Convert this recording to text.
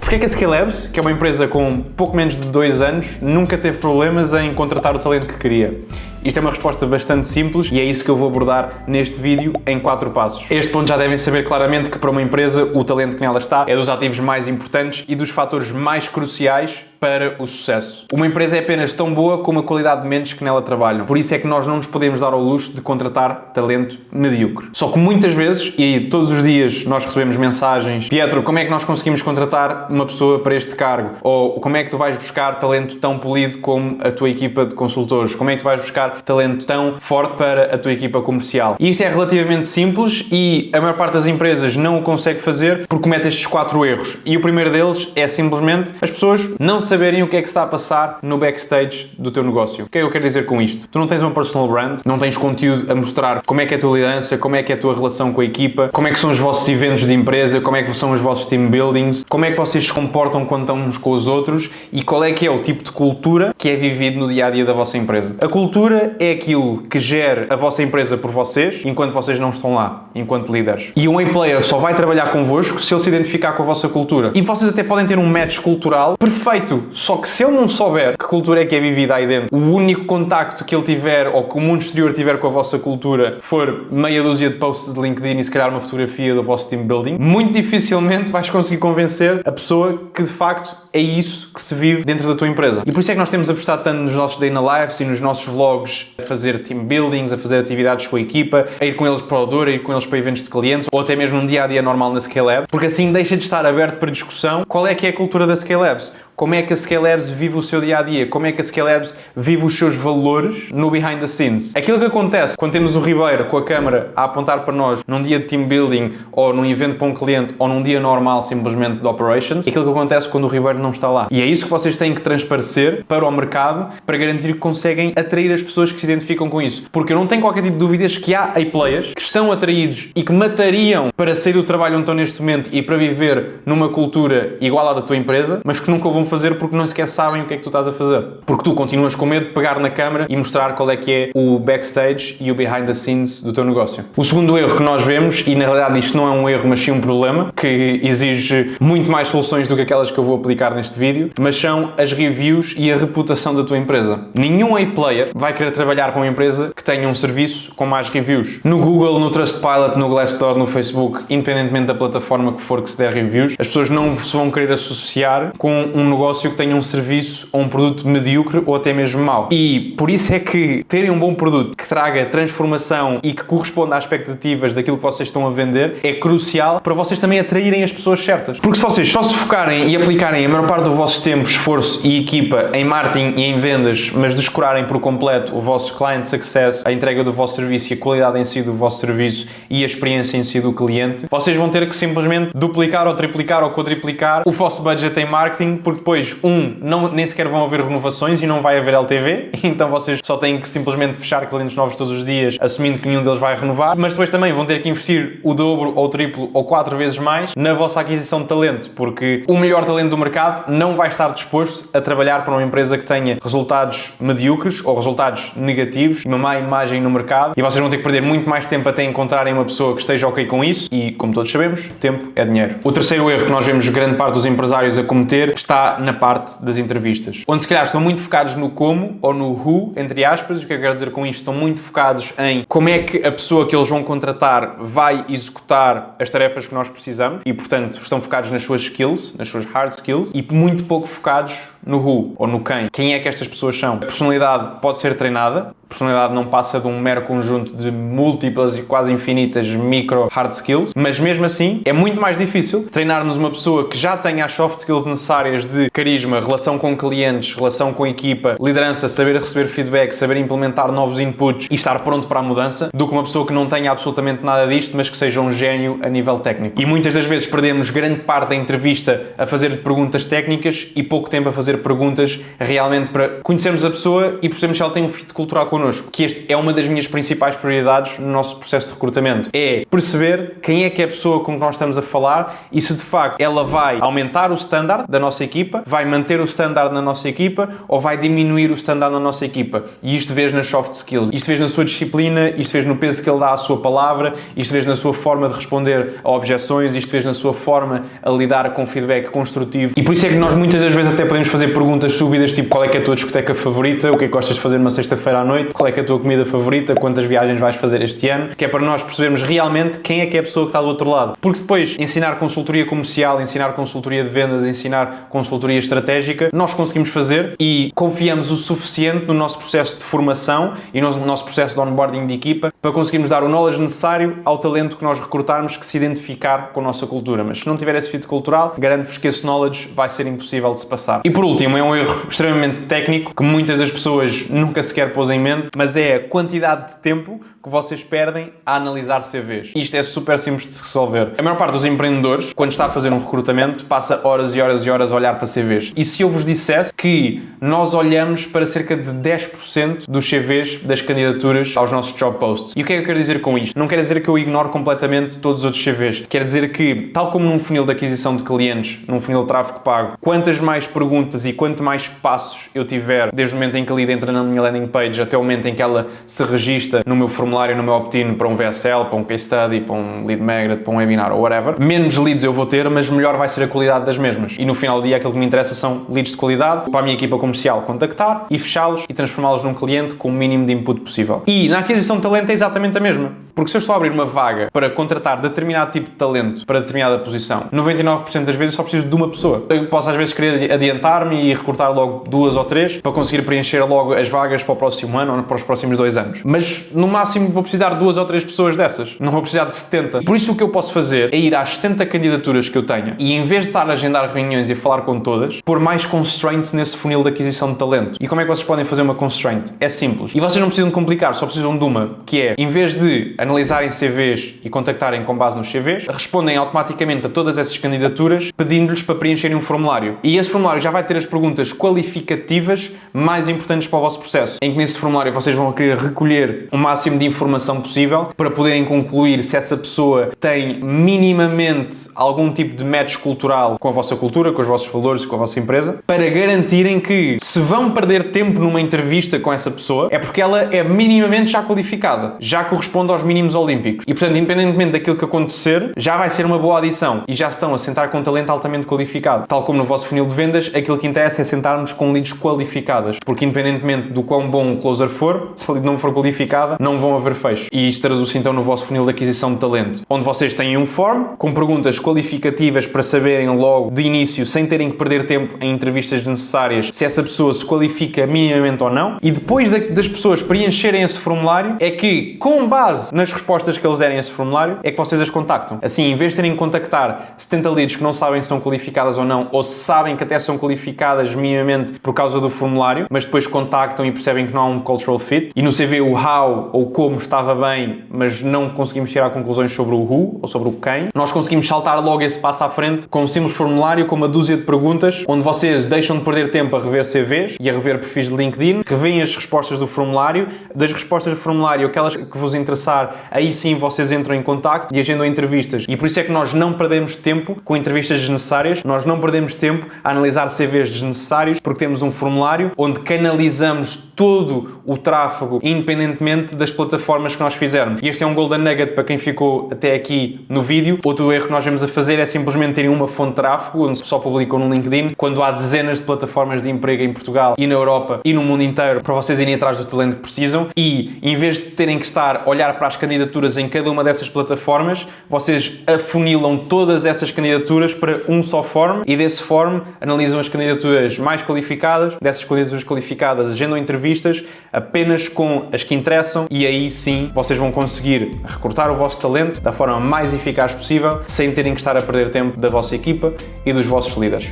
Porque é que a Scale Labs, que é uma empresa com pouco menos de 2 anos, nunca teve problemas em contratar o talento que queria? Isto é uma resposta bastante simples e é isso que eu vou abordar neste vídeo em 4 passos. A este ponto já devem saber claramente que para uma empresa o talento que nela está é dos ativos mais importantes e dos fatores mais cruciais para o sucesso. Uma empresa é apenas tão boa como a qualidade de mentes que nela trabalham. Por isso é que nós não nos podemos dar ao luxo de contratar talento medíocre. Só que muitas vezes, e todos os dias nós recebemos mensagens: Pietro, como é que nós conseguimos contratar uma pessoa para este cargo? Ou como é que tu vais buscar talento tão polido como a tua equipa de consultores? Como é que tu vais buscar talento tão forte para a tua equipa comercial? E isto é relativamente simples e a maior parte das empresas não o consegue fazer porque comete estes 4 erros. E o primeiro deles é simplesmente as pessoas não saberem o que é que está a passar no backstage do teu negócio. O que é que eu quero dizer com isto? Tu não tens uma personal brand, não tens conteúdo a mostrar como é que é a tua liderança, como é que é a tua relação com a equipa, como é que são os vossos eventos de empresa, como é que são os vossos team buildings, como é que vocês se comportam quando estão uns com os outros e qual é que é o tipo de cultura que é vivido no dia-a-dia da vossa empresa. A cultura é aquilo que gera a vossa empresa por vocês, enquanto vocês não estão lá, enquanto líderes. E um A-player só vai trabalhar convosco se ele se identificar com a vossa cultura. E vocês até podem ter um match cultural perfeito, só que se ele não souber que cultura é que é vivida aí dentro, o único contacto que ele tiver ou que o mundo exterior tiver com a vossa cultura for meia dúzia de posts de LinkedIn e se calhar uma fotografia do vosso team building, muito dificilmente vais conseguir convencer a pessoa que de facto é isso que se vive dentro da tua empresa. E por isso é que nós temos apostado tanto nos nossos day in the lives e nos nossos vlogs a fazer team buildings, a fazer atividades com a equipa, a ir com eles para o Douro, a ir com eles para eventos de clientes ou até mesmo um dia-a-dia normal na Scale Labs, porque assim deixa de estar aberto para discussão qual é que é a cultura da Scale Labs. Como é que a Scale Labs vive o seu dia-a-dia? Como é que a Scale Labs vive os seus valores no behind the scenes? Aquilo que acontece quando temos o Ribeiro com a câmera a apontar para nós num dia de team building ou num evento para um cliente ou num dia normal simplesmente de operations, é aquilo que acontece quando o Ribeiro não está lá. E é isso que vocês têm que transparecer para o mercado para garantir que conseguem atrair as pessoas que se identificam com isso. Porque eu não tenho qualquer tipo de dúvidas que há A-players que estão atraídos e que matariam para sair do trabalho onde estão neste momento e para viver numa cultura igual à da tua empresa, mas que nunca vão fazer porque não sequer sabem o que é que tu estás a fazer. Porque tu continuas com medo de pegar na câmara e mostrar qual é que é o backstage e o behind the scenes do teu negócio. O segundo erro que nós vemos, e na realidade isto não é um erro, mas sim um problema, que exige muito mais soluções do que aquelas que eu vou aplicar neste vídeo, mas são as reviews e a reputação da tua empresa. Nenhum A-player vai querer trabalhar com uma empresa que tenha um serviço com mais reviews. No Google, no Trustpilot, no Glassdoor, no Facebook, independentemente da plataforma que for que se der reviews, as pessoas não se vão querer associar com um negócio que tenha um serviço ou um produto medíocre ou até mesmo mau. E por isso é que terem um bom produto que traga transformação e que corresponda às expectativas daquilo que vocês estão a vender é crucial para vocês também atraírem as pessoas certas. Porque se vocês só se focarem e aplicarem a maior parte do vosso tempo, esforço e equipa em marketing e em vendas, mas descurarem por completo o vosso client success, a entrega do vosso serviço e a qualidade em si do vosso serviço e a experiência em si do cliente, vocês vão ter que simplesmente duplicar ou triplicar ou quadriplicar o vosso budget em marketing, porque depois, nem sequer vão haver renovações e não vai haver LTV, então vocês só têm que simplesmente fechar clientes novos todos os dias, assumindo que nenhum deles vai renovar, mas depois também vão ter que investir o dobro ou triplo ou 4 vezes mais na vossa aquisição de talento, porque o melhor talento do mercado não vai estar disposto a trabalhar para uma empresa que tenha resultados medíocres ou resultados negativos, uma má imagem no mercado, e vocês vão ter que perder muito mais tempo até encontrarem uma pessoa que esteja ok com isso, e como todos sabemos, tempo é dinheiro. O terceiro erro que nós vemos grande parte dos empresários a cometer está na parte das entrevistas, onde se calhar estão muito focados no como ou no who, entre aspas. O que eu quero dizer com isto? Estão muito focados em como é que a pessoa que eles vão contratar vai executar as tarefas que nós precisamos e, portanto, estão focados nas suas skills, nas suas hard skills, e muito pouco focados no who ou no quem. Quem é que estas pessoas são? A personalidade pode ser treinada. A personalidade não passa de um mero conjunto de múltiplas e quase infinitas micro hard skills, mas mesmo assim é muito mais difícil treinarmos uma pessoa que já tenha as soft skills necessárias de carisma, relação com clientes, relação com a equipa, liderança, saber receber feedback, saber implementar novos inputs e estar pronto para a mudança, do que uma pessoa que não tenha absolutamente nada disto, mas que seja um gênio a nível técnico. E muitas das vezes perdemos grande parte da entrevista a fazer perguntas técnicas e pouco tempo a fazer fazer perguntas realmente para conhecermos a pessoa e percebermos se ela tem um fit cultural connosco. Que este é uma das minhas principais prioridades no nosso processo de recrutamento. É perceber quem é que é a pessoa com que nós estamos a falar e se de facto ela vai aumentar o standard da nossa equipa, vai manter o standard na nossa equipa ou vai diminuir o standard na nossa equipa. E isto vês nas soft skills, isto vês na sua disciplina, isto vês no peso que ele dá à sua palavra, isto vês na sua forma de responder a objeções, isto vês na sua forma a lidar com feedback construtivo. E por isso é que nós muitas das vezes até podemos fazer perguntas súbidas, tipo qual é que é a tua discoteca favorita, o que é que gostas de fazer numa sexta-feira à noite, qual é que é a tua comida favorita, quantas viagens vais fazer este ano, que é para nós percebermos realmente quem é que é a pessoa que está do outro lado. Porque depois ensinar consultoria comercial, ensinar consultoria de vendas, ensinar consultoria estratégica, nós conseguimos fazer e confiamos o suficiente no nosso processo de formação e no nosso processo de onboarding de equipa para conseguirmos dar o knowledge necessário ao talento que nós recrutarmos que se identificar com a nossa cultura. Mas se não tiver esse fit cultural, garanto-vos que esse knowledge vai ser impossível de se passar. E por último, é um erro extremamente técnico que muitas das pessoas nunca sequer pôs em mente, mas é a quantidade de tempo que vocês perdem a analisar CVs. Isto é super simples de se resolver. A maior parte dos empreendedores, quando está a fazer um recrutamento, passa horas e horas e horas a olhar para CVs. E se eu vos dissesse que nós olhamos para cerca de 10% dos CVs das candidaturas aos nossos job posts? E o que é que eu quero dizer com isto? Não quer dizer que eu ignore completamente todos os outros CVs. Quer dizer que, tal como num funil de aquisição de clientes, num funil de tráfego pago, quantas mais perguntas e quanto mais passos eu tiver, desde o momento em que a lead entra na minha landing page até o momento em que ela se registra no meu formulário, no meu opt-in para um VSL, para um case study, para um lead magnet, para um webinar ou whatever, menos leads eu vou ter, mas melhor vai ser a qualidade das mesmas. E no final do dia aquilo que me interessa são leads de qualidade para a minha equipa comercial contactar e fechá-los e transformá-los num cliente com o mínimo de input possível. E na aquisição de talento é exatamente a mesma. Porque se eu estou a abrir uma vaga para contratar determinado tipo de talento para determinada posição, 99% das vezes só preciso de uma pessoa. Eu posso às vezes querer adiantar-me e recrutar logo 2 ou 3 para conseguir preencher logo as vagas para o próximo ano ou para os próximos 2 anos. Mas no máximo vou precisar de 2 ou 3 pessoas dessas. Não vou precisar de 70. Por isso o que eu posso fazer é ir às 70 candidaturas que eu tenha e em vez de estar a agendar reuniões e a falar com todas, pôr mais constraints nesse funil de aquisição de talento. E como é que vocês podem fazer uma constraint? É simples. E vocês não precisam de complicar, só precisam de uma, que é, em vez de analisarem CVs e contactarem com base nos CVs, respondem automaticamente a todas essas candidaturas pedindo-lhes para preencherem um formulário. E esse formulário já vai ter as perguntas qualificativas mais importantes para o vosso processo, em que nesse formulário vocês vão querer recolher o máximo de informação possível para poderem concluir se essa pessoa tem minimamente algum tipo de match cultural com a vossa cultura, com os vossos valores, com a vossa empresa, para garantirem que se vão perder tempo numa entrevista com essa pessoa é porque ela é minimamente já qualificada, já corresponde aos mínimos olímpicos. E portanto, independentemente daquilo que acontecer, já vai ser uma boa adição e já se estão a sentar com um talento altamente qualificado. Tal como no vosso funil de vendas, aquilo que interessa é sentarmos com leads qualificadas, porque independentemente do quão bom o closer for, se a lead não for qualificada, não vão haver fecho. E isto traduz-se então no vosso funil de aquisição de talento, onde vocês têm um form com perguntas qualificativas para saberem logo de início, sem terem que perder tempo em entrevistas necessárias, se essa pessoa se qualifica minimamente ou não. E depois das pessoas preencherem esse formulário, é que, com base nas respostas que eles derem a esse formulário, é que vocês as contactam. Assim, em vez de terem que contactar 70 leads que não sabem se são qualificadas ou não, ou se sabem que até são qualificadas minimamente por causa do formulário, mas depois contactam e percebem que não há um cultural fit, e no CV o how ou como estava bem, mas não conseguimos tirar conclusões sobre o who ou sobre o quem, nós conseguimos saltar logo esse passo à frente com um simples formulário com uma dúzia de perguntas, onde vocês deixam de perder tempo a rever CVs e a rever perfis de LinkedIn, revêem as respostas do formulário, das respostas do formulário, aquelas que vos interessar, aí sim vocês entram em contacto e agendam entrevistas. E por isso é que nós não perdemos tempo com entrevistas desnecessárias, nós não perdemos tempo a analisar CVs desnecessários, porque temos um formulário onde canalizamos todo o tráfego, independentemente das plataformas que nós fizermos. E este é um golden nugget para quem ficou até aqui no vídeo. Outro erro que nós vamos a fazer é simplesmente terem uma fonte de tráfego, onde só publicam no LinkedIn, quando há dezenas de plataformas de emprego em Portugal e na Europa e no mundo inteiro para vocês irem atrás do talento que precisam. E em vez de terem que estar a olhar para as candidaturas em cada uma dessas plataformas, vocês afunilam todas essas candidaturas para um só form e desse form analisam as candidaturas mais qualificadas, dessas candidaturas qualificadas agendam entrevistas apenas com as que interessam e aí sim vocês vão conseguir recrutar o vosso talento da forma mais eficaz possível sem terem que estar a perder tempo da vossa equipa e dos vossos líderes.